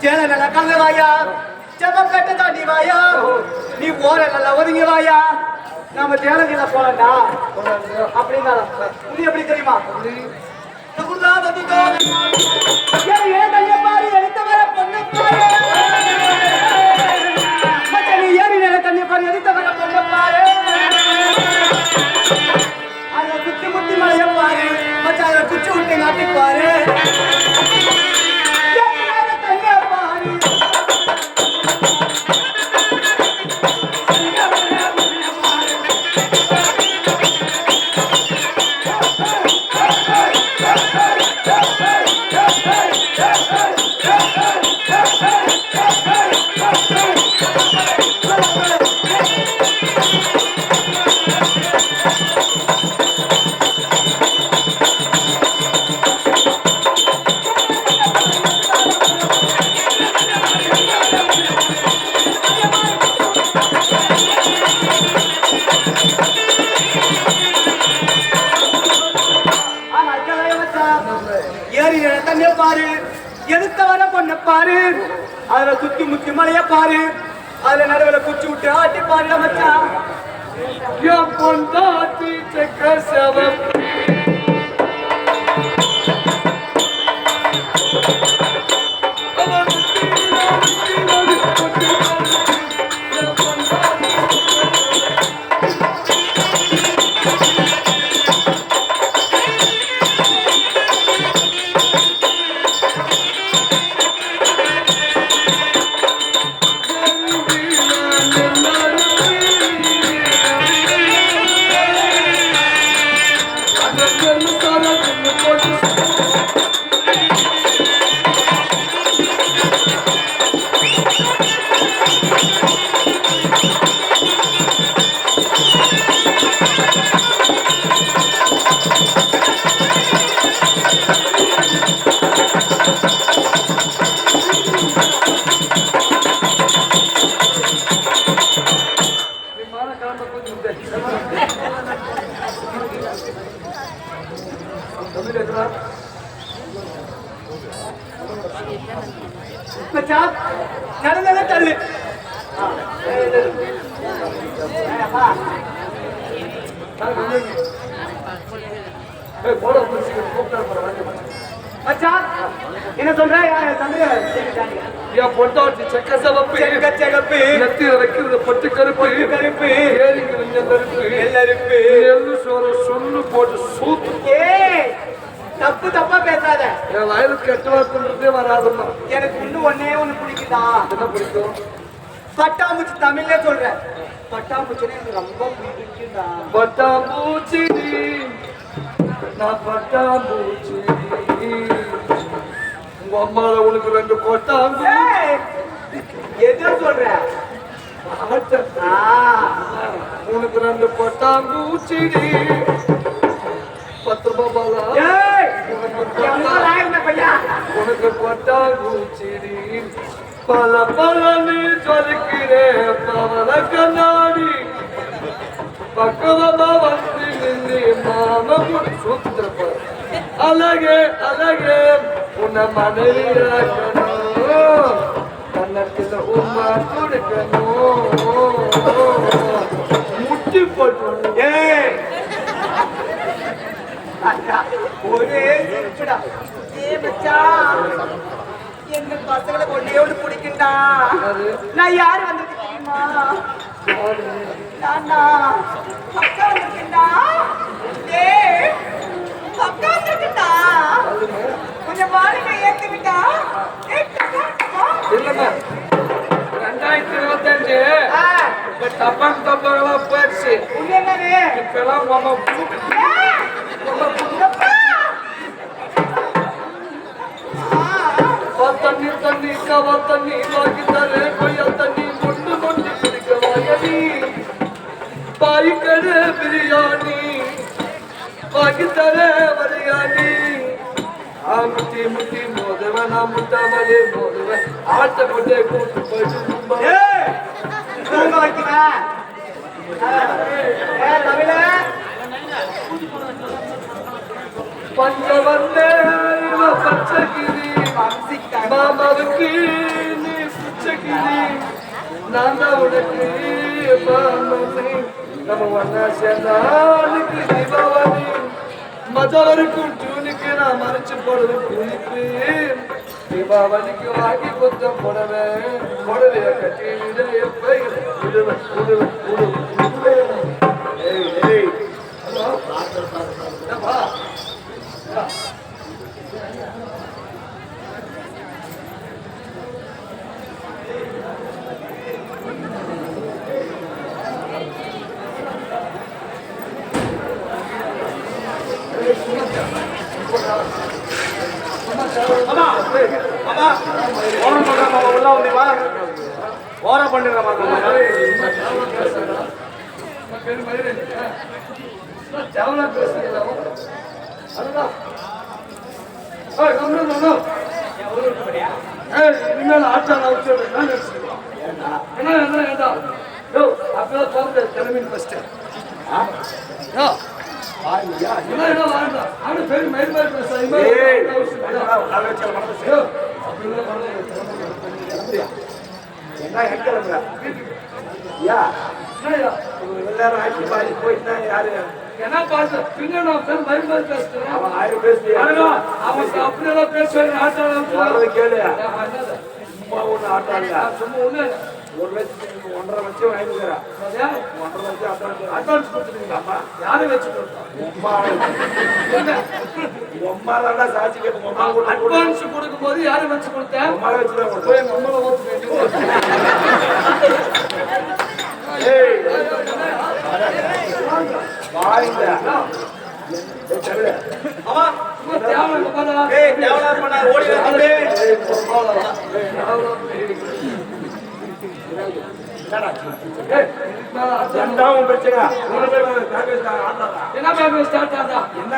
சேல நல்ல கல்லு வாயா செவப்பேட்டை தாண்டி வாயா நீ போற நல்லா ஒதுங்கி வாயா நாம தேலங்கில போலாம்டா அப்படின்னா நீ எப்படி தெரியுமா பாரு எடுத்த வர பொண்ணு பாரு நீ ஏறி நில தண்ணி பாரு எடுத்த வர பொண்ணு பாரு அதை குச்சி முத்தி மலைய பாரு மச்சா அதை குச்சி விட்டு நாட்டி பாரு பாரு எடுத்த வர பொண்ண பாரு அதுல சுத்தி முத்தி மலைய பாரு அதுல நடுவுல குச்சி விட்டு ஆட்டி பாருல மச்சான் பொண்டாட்டி செக்க செவம் நடந்தத தள்ளு என்ன சொல்ற பொட்டாட்டி செக்க சிவப்பு செகப்பு நெத்தியில வைக்கிறது பொட்டு கருப்பு கருப்பு கருப்பு எல்லாருப்பு எள்ளு சோறு சொல்லு போட்டு சூத்து தப்பு தப்பா பேசாத என் வயலுக்கு கெட்ட வார்த்தைன்றதே வராதுமா எனக்கு இன்னும் ஒண்ணு பிடிக்குதா என்ன பிடிக்கும் பட்டாம்பூச்சி தமிழ்ல சொல்றேன் பட்டாம்பூச்சினா எனக்கு ரொம்ப பிடிக்குதா பட்டாம்பூச்சி நான் பட்டாம்பூச்சி உங்க அம்மால உனக்கு 2 கொட்டாம்பூ எது சொல்ற உனக்கு 2 கொட்டாம்பூச்சி 10 ரூபாய் உனக்கு கொட்டாம்பூச்சி பல பலனி சொல்கிறே பவன கண்ணாடி பக்கவமா வந்து நின்று மாம சூத்திரப்ப அழகே அழகே உன்னை மனைவியாக்கணும் கண்ணத்துல உமா கொடுக்கணும் முட்டி போட்டு ஒரே எங்க பசங்களை கொண்டையோடு பிடிக்குண்டா நான் யாரு வந்திருக்கு தெரியுமா நானா அக்கா வந்திருக்கேன்டா அக்கா வந்திருக்கேன்டா கொஞ்சம் பாருங்க ஏத்துக்கிட்டா இல்லம்மா 2025 இப்ப தப்பான் தப்பாங்களா போயிடுச்சு இப்பெல்லாம் தண்ணி தண்ணி கவ தண்ணி வாங்கித்தாரு கொய்யா தண்ணி கொண்டு கொண்டு பிடிக்க வாங்கி பாய்க்கடை பிரியாணி வாங்கித்தாரு பிரியாணி முட்டி முட்டி மோதுவன் முட்டாமலே மோதுவன் ஆட்ட போட்டே கூட்டு போயிட்டு பஞ்ச வந்தே பச்சகிரி மாமாவுக்கு நீ புச்சகிளி நான் தான் உனக்கு மாமனே நம்ம ஒன்னா சேர்ந்தாளுக்கு தீபாவளி மஜா வரைக்கும் ஜூனுக்கு நான் மறைச்சு போடுவேன் கூலிக்கு தீபாவளிக்கு வாங்கி கொஞ்சம் புடவைய கட்டி ஓர பண்ணிடுற இனிமேல் ஆட்சி அப்பதான் தோன்ற தலைமையின் ஃபர்ஸ்ட் பேரு மயில் மாதிரி என்ன எங்கிழமை எல்லாரும் ஆட்சி பாதி போயிட்டா யாரு என்ன பார்த்து பின்ன நான் பேர் மயில் மாதிரி பேசுறேன் அவன் 1000 பேசுறியா அவன் அப்படியெல்லாம் பேசுவேன் ஆட்டம் கேளு சும்மா ஒண்ணு ஆட்டம் சும்மா ஒண்ணு 1 லட்சத்துக்கு 1.5 லட்சம் வாங்கிக்கிறா 1.5 லட்சம் அட்வான்ஸ் கொடுத்துருக்கீங்க யாரும் வச்சுட்டு உம்மா தான் சாட்சி கேட்கும் அட்வான்ஸ் கொடுக்கும் போது யாரும் வச்சு கொடுத்தேன் உம்மா வச்சுதான் போய் எங்க அம்மாவை ஓட்டு பிரச்சனை என்ன ஸ்டார்ட் ஆதா